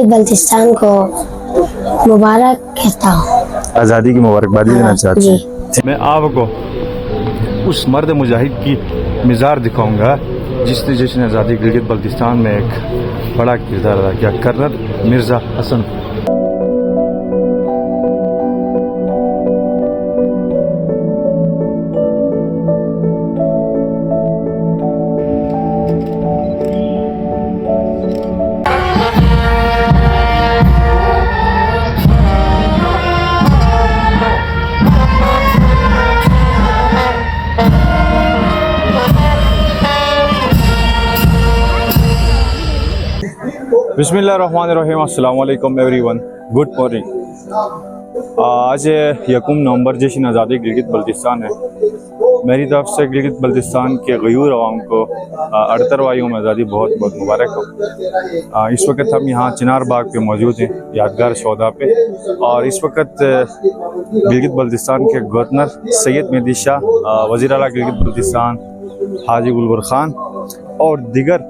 बल्तिस्तान को मुबारक कहता हूँ। आज़ादी की मुबारकबादी देना चाहते जी। हैं। मैं आपको उस मर्द मुजाहिद की मिज़ार दिखाऊंगा जिसने जश्न आज़ादी गिलगित बल्तिस्तान में एक बड़ा किरदार अदा किया, कर्नल मिर्ज़ा हसन। बिस्मिल्लाहिर्रहमानिर्रहीम, अस्सलाम वालेकुम एवरीवन, गुड मॉर्निंग। आज 1 नवंबर जश्न आज़ादी गिलगित बल्तिस्तान है। मेरी तरफ से गिलगित बल्तिस्तान के गयूर अवाम को 78वां यौम आज़ादी बहुत बहुत मुबारक हो। इस वक्त हम यहाँ चिनार बाग पे मौजूद हैं, यादगार शोदा पे, और इस वक्त गिलगित बल्तिस्तान के गवर्नर सैयद मेहदी शाह, वज़ीर आला गिलगित बल्तिस्तान हाजी गुलबर खान और दीगर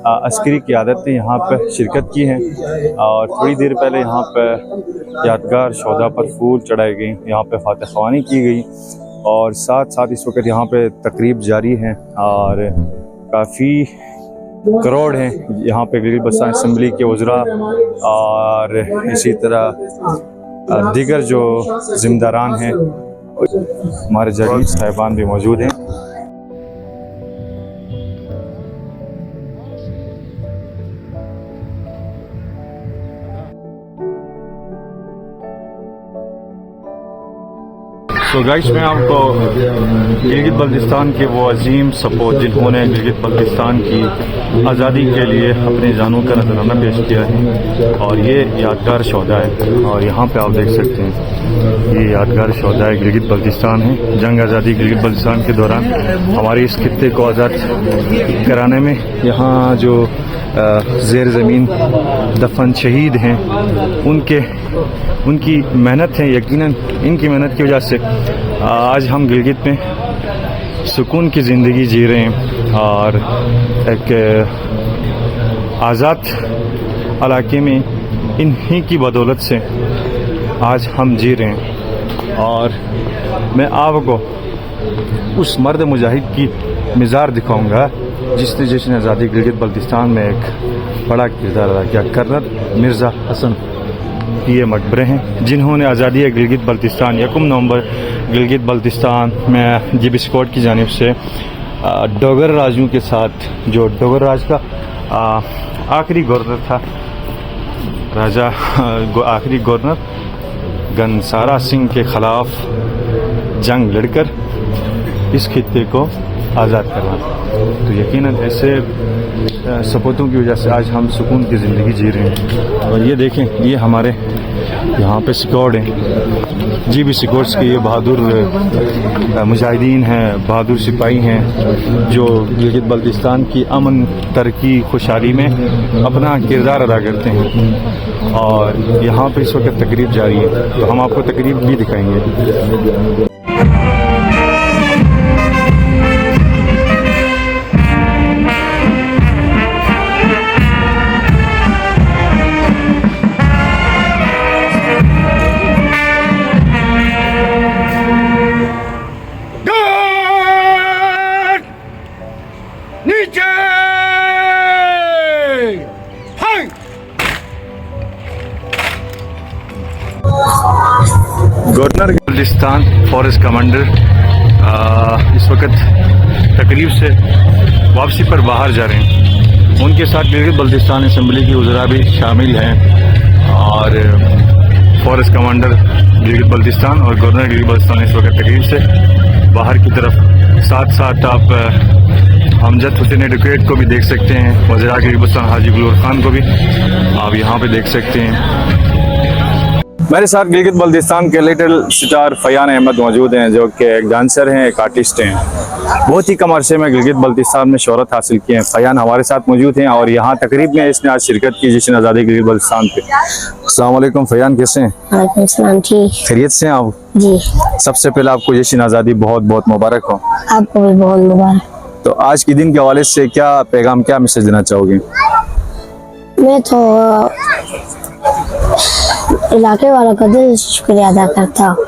अस्करी क़यादत ने यहाँ पर शिरकत की है। और थोड़ी देर पहले यहाँ पर यादगार शोदा पर फूल चढ़ाए गए, यहाँ पर फातह ख़वानी की गई, और साथ साथ इस वक्त यहाँ पे तकरीब जारी है और काफ़ी करोड़ हैं यहाँ पे गिलगित बल्तिस्तान असम्बली के वज़रा और इसी तरह दीगर जो ज़िम्मेदारान हैं, हमारे जजीर साहिबान भी मौजूद हैं। तो गाइस, मैं आपको गिलगित बल्तिस्तान के वो अजीम सपूत जिन्होंने गिलगित बल्तिस्तान की आज़ादी के लिए अपनी जानों का नजराना पेश किया है, और ये यादगार शोदा है। और यहाँ पे आप देख सकते हैं ये यादगार शोदा है, गिलगित बल्तिस्तान है। जंग आज़ादी गिलगित बल्तिस्तान के दौरान हमारे इस खित्ते को आज़ाद कराने में यहाँ जो ज़ेर ज़मीन दफन शहीद हैं उनकी मेहनत है। यकीनन इनकी मेहनत की वजह से आज हम गिलगित में सुकून की ज़िंदगी जी रहे हैं और एक आज़ाद इलाके में इन्हीं की बदौलत से आज हम जी रहे हैं। और मैं आपको उस मर्द मुजाहिद की मिज़ार दिखाऊंगा जिसने जश्न आज़ादी गिलगित बल्तिस्तान में एक बड़ा किरदार अदा किया, कर्नल मिर्ज़ा हसन। ये मकबरे हैं जिन्होंने आज़ादी गिलगित बल्तिस्तान 1 नवंबर गिलगित बल्तिस्तान में जिब स्क्वाड की जानिब से डोगर राजों के साथ, जो डोगर राज का आखिरी गवर्नर था, राजा आखिरी गवर्नर घनसारा सिंह के ख़िलाफ़ जंग लड़कर इस खित्ते को आज़ाद करना। तो यकीनन ऐसे सपूतों की वजह से आज हम सुकून की ज़िंदगी जी रहे हैं। और ये देखें, ये हमारे यहाँ पे स्क्वाड हैं, जी भी स्क्वाड्स के ये बहादुर मुजाहिदीन हैं, बहादुर सिपाही हैं जो गिलगित बल्तिस्तान की अमन, तरक्की, खुशहाली में अपना किरदार अदा करते हैं। और यहाँ पे इस वक्त तकरीब जारी है, तो हम आपको तकरीब भी दिखाएंगे। गवर्नर बल्तिस्तान फॉरेस्ट कमांडर इस वक्त तकरीब से वापसी पर बाहर जा रहे हैं। उनके साथ गिलगित बल्तिस्तान असम्बली की वज़रा भी शामिल हैं और फॉरेस्ट कमांडर गिलगित बल्तिस्तान और गवर्नर गिलगित बल्तिस्तान इस वक्त तकरीब से बाहर की तरफ। साथ साथ आप हमजद हुसैन एडवोकेट को भी देख सकते हैं, वज़ीर आला गिलगित बल्तिस्तान हाजी गुलबर खान को भी आप यहाँ पे देख सकते हैं। मेरे साथ गिलगित बल्तिस्तान के लिटिल स्टार फयान अहमद मौजूद हैं, जो कि एक डांसर हैं, एक आर्टिस्ट हैं। बहुत ही कम अरसे में गिलगित बल्तिस्तान में शोहरत हासिल की है। फयान हमारे साथ मौजूद हैं और यहाँ तकरीब में इसने आज शिरकत की जश्न आज़ादी गिलगित बल्तिस्तान पे। अस्सलाम वालेकुम फयान, कैसे हैं? वालेकुम सलाम, ठीक, खैरियत से हैं आप? जी। सबसे पहले आपको जश्न आज़ादी बहुत बहुत मुबारक हो। आपको भी बहुत मुबारक। तो आज के दिन के हवाले से क्या पैगाम, क्या मैसेज देना चाहोगे? मैं तो इलाके वालों का दिल से शुक्रिया अदा करता हूँ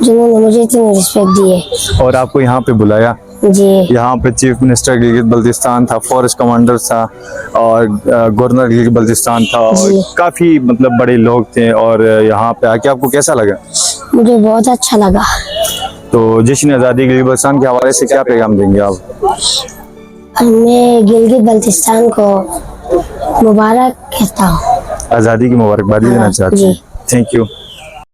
जिन्होंने मुझे इतनी रिस्पेक्ट दी है। और आपको यहाँ पे बुलाया, जी यहाँ पे चीफ मिनिस्टर गिलगित बल्तिस्तान था, फॉरेस्ट कमांडर था और गवर्नर गिलगित बल्तिस्तान था और जी। काफी मतलब बड़े लोग थे। और यहाँ पे आके आपको कैसा लगा? मुझे बहुत अच्छा लगा। तो जश्न आज़ादी गिलगित बल्तिस्तान के हवाले से क्या पैगाम देंगे आप? और मैं गिलगित बल्तिस्तान को मुबारक कहता हूँ। आज़ादी की मुबारकबादी देना हाँ, चाहते जी। हैं। Thank you.